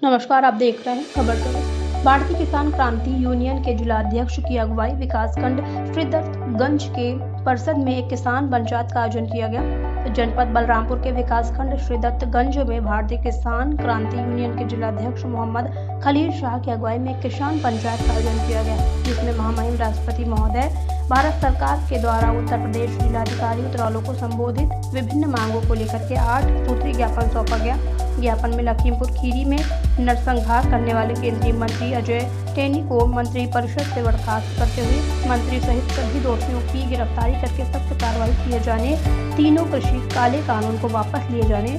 नमस्कार, आप देख रहे हैं खबर टुडे। भारतीय किसान क्रांति यूनियन के जिलाध्यक्ष की अगुवाई विकासखंड श्रीदत्तगंज के परिषद में एक किसान पंचायत का आयोजन किया गया। जनपद बलरामपुर के विकासखंड श्रीदत्तगंज में भारतीय किसान क्रांति यूनियन के जिलाध्यक्ष मोहम्मद खलील शाह की अगुवाई में एक किसान पंचायत का आयोजन किया गया, जिसमें महामहिम राष्ट्रपति महोदय भारत सरकार के द्वारा उत्तर प्रदेश जिलाधिकारी उत्तरालों को संबोधित विभिन्न मांगों को लेकर के 8 सूत्री ज्ञापन सौंपा गया। ज्ञापन में लखीमपुर खीरी में नरसंहार करने वाले केंद्रीय मंत्री अजय टेनी को मंत्री परिषद से बर्खास्त करते हुए मंत्री सहित सभी दोषियों की गिरफ्तारी करके सख्त कार्रवाई किए जाने, तीनों कृषि काले कानून को वापस लिए जाने,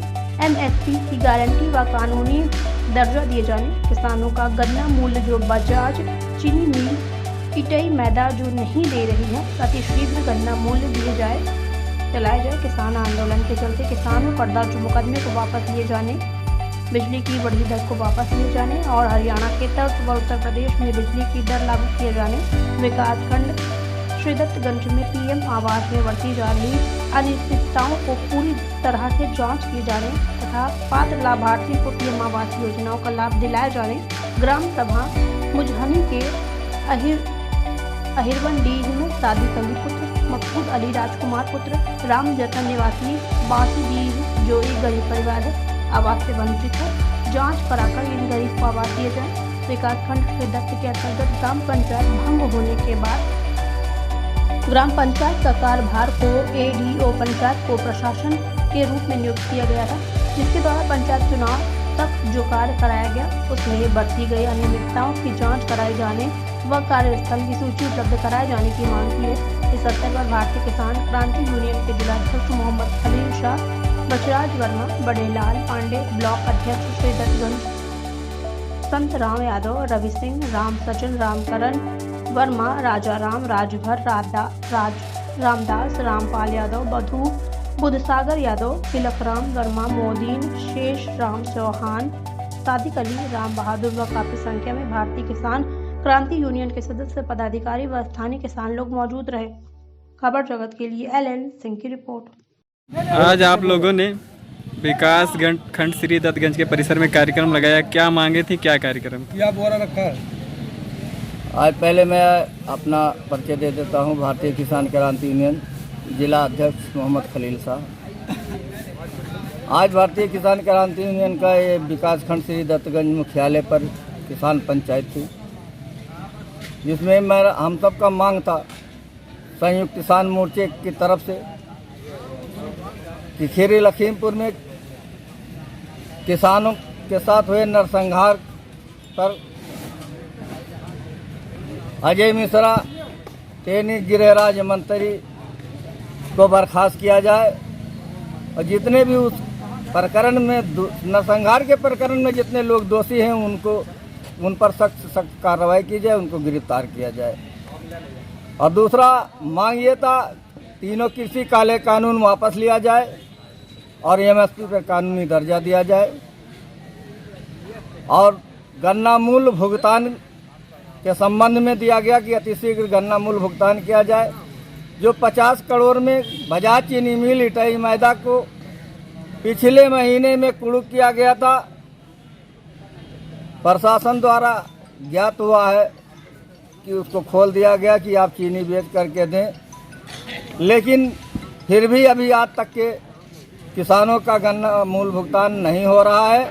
एमएसपी की गारंटी व कानूनी दर्जा दिए जाने, किसानों का गन्ना मूल्य जो बजाज चीनी मिल इटई मैदा जो नहीं दे रही है अतिशीघ्र गन्ना मूल्य दिए जाए, चलाए जाए किसान आंदोलन के चलते किसानों पर दर्ज मुकदमे को वापस लिए जाने, बिजली की बढ़ी दर को वापस लिए जाने और हरियाणा के तर्ज व उत्तर प्रदेश में बिजली की दर लागू किए जाने, विकासखंड श्रीदत्तगंज में पीएम आवास में बढ़ती जा रही अनिश्चितताओं को पूरी तरह से जांच किए जाने तथा पात्र लाभार्थियों को पीएम आवास योजनाओं का लाभ दिलाए जाने, ग्राम सभा मुजहनी के अहिरवनडीह में सादिक अली पुत्र मकसूद अली राजकुमार पुत्र राम जतन निवासी बासीडीह जो एक गरीब परिवार है, आवास से वंचित है, जांच कराकर इन गरीब को आवास दिए जाए। विकासखंड श्रीदत्त के अंतर्गत ग्राम पंचायत भंग होने के बाद ग्राम पंचायत का कार्यभार को एडीओ पंचायत को प्रशासन के रूप में नियुक्त किया गया था, जिसके द्वारा पंचायत चुनाव तक जो कार्य कराया गया उसमें बरती गई अनियमितताओं की जांच कराए जाने व कार्यस्थल की सूची उपलब्ध कराए जाने की मांग की है। इस अवसर पर भारतीय किसान क्रांति यूनियन के जिलाध्यक्ष मोहम्मद खलील शाह, बचराज वर्मा, बड़ेलाल पांडे, ब्लॉक अध्यक्ष श्रीदत्तगंज संत राम यादव, रवि सिंह, राम सचिन, रामकरण वर्मा, राजा राम, राजभर, रामदास, रामपाल यादव, बधू बुधसागर यादव, तिलकराम वर्मा, मोदीन, शेष राम चौहान, सादिक अली, राम बहादुर व काफी संख्या में भारतीय किसान क्रांति यूनियन के सदस्य, पदाधिकारी व स्थानीय किसान लोग मौजूद रहे। खबर जगत के लिए एलएन सिंह की रिपोर्ट। आज आप लोगों ने विकास खंड श्रीदत्तगंज के परिसर में कार्यक्रम लगाया, क्या मांगे थी, क्या कार्यक्रम क्या बोरा रखा है? आज पहले मैं अपना परिचय दे देता हूं। भारतीय किसान क्रांति यूनियन जिला अध्यक्ष मोहम्मद खलील शाह। आज भारतीय किसान क्रांति यूनियन का ये विकासखंड श्रीदत्तगंज मुख्यालय पर किसान पंचायत थी, जिसमें हम सब का मांग था संयुक्त किसान मोर्चे की तरफ से कि खीरी लखीमपुर में किसानों के साथ हुए नरसंहार पर अजय मिश्रा टेनी गृह राज्य मंत्री को बर्खास्त किया जाए और जितने भी उस प्रकरण में नरसंहार के प्रकरण में जितने लोग दोषी हैं उन पर सख्त कार्रवाई की जाए, उनको गिरफ्तार किया जाए। और दूसरा मांग ये था तीनों कृषि काले कानून वापस लिया जाए और एमएसपी पर कानूनी दर्जा दिया जाए और गन्ना मूल्य भुगतान के संबंध में दिया गया कि अतिशीघ्र गन्ना मूल्य भुगतान किया जाए। जो 50 करोड़ में बजाज चीनी मिल इटई मैदा को पिछले महीने में कुड़ू किया गया था, प्रशासन द्वारा ज्ञात हुआ है कि उसको खोल दिया गया कि आप चीनी बेच करके दें, लेकिन फिर भी अभी आज तक के किसानों का गन्ना मूल्य भुगतान नहीं हो रहा है।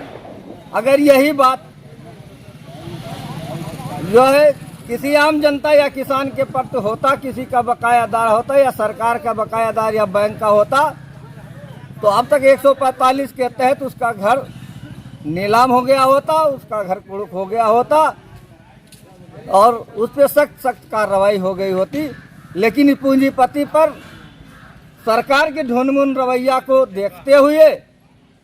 अगर यही बात जो है किसी आम जनता या किसान के प्रति होता, किसी का बकायादार होता या सरकार का बकायादार या बैंक का होता, तो अब तक 145 के तहत उसका घर नीलाम हो गया होता, उसका घर कुड़ुक हो गया होता और उस पर सख्त कार्रवाई हो गई होती। लेकिन पूंजीपति पर सरकार के ढूंढमुन रवैया को देखते हुए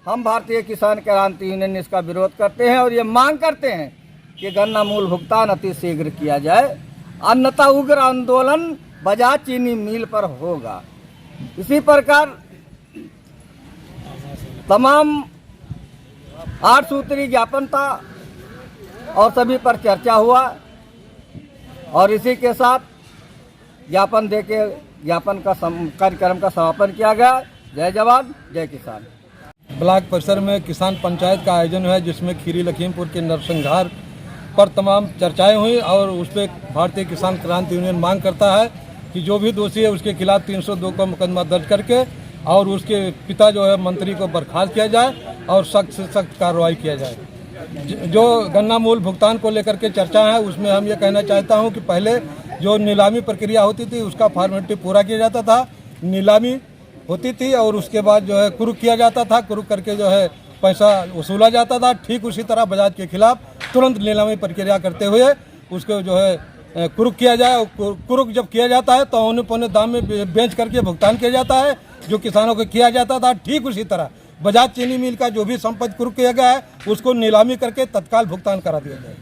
हम भारतीय किसान क्रांति यूनियन इसका विरोध करते हैं और ये मांग करते हैं कि गन्ना मूल्य भुगतान अति शीघ्र किया जाए, अन्यथा उग्र आंदोलन बजाज चीनी मिल पर होगा। इसी प्रकार तमाम 8 सूत्री ज्ञापन था और सभी पर चर्चा हुआ और इसी के साथ ज्ञापन देके ज्ञापन का कार्यक्रम का समापन किया गया। जय जवान जय किसान। ब्लॉक परिसर में किसान पंचायत का आयोजन हुआ, जिसमें खीरी लखीमपुर के नरसंहार पर तमाम चर्चाएं हुई और उस पर भारतीय किसान क्रांति यूनियन मांग करता है कि जो भी दोषी है उसके खिलाफ 302 का मुकदमा दर्ज करके और उसके पिता जो है मंत्री को बर्खास्त किया जाए और सख्त से सख्त कार्रवाई किया जाए। जो गन्ना मूल भुगतान को लेकर के चर्चा है, उसमें हम ये कहना चाहता हूँ कि पहले जो नीलामी प्रक्रिया होती थी उसका फॉर्मेलिटी पूरा किया जाता था, नीलामी होती थी और उसके बाद जो है कुरुक किया जाता था, कुरुक करके जो है पैसा वसूला जाता था। ठीक उसी तरह बजाज के खिलाफ तुरंत नीलामी प्रक्रिया करते हुए उसको जो है कुरुक किया जाए और कुरुक जब किया जाता है तो औने पौने दाम में बेच करके भुगतान किया जाता है, जो किसानों को किया जाता था। ठीक उसी तरह बजाज चीनी मिल का जो भी संपत्ति कुरुक किया गया है उसको नीलामी करके तत्काल भुगतान करा दिया जाए।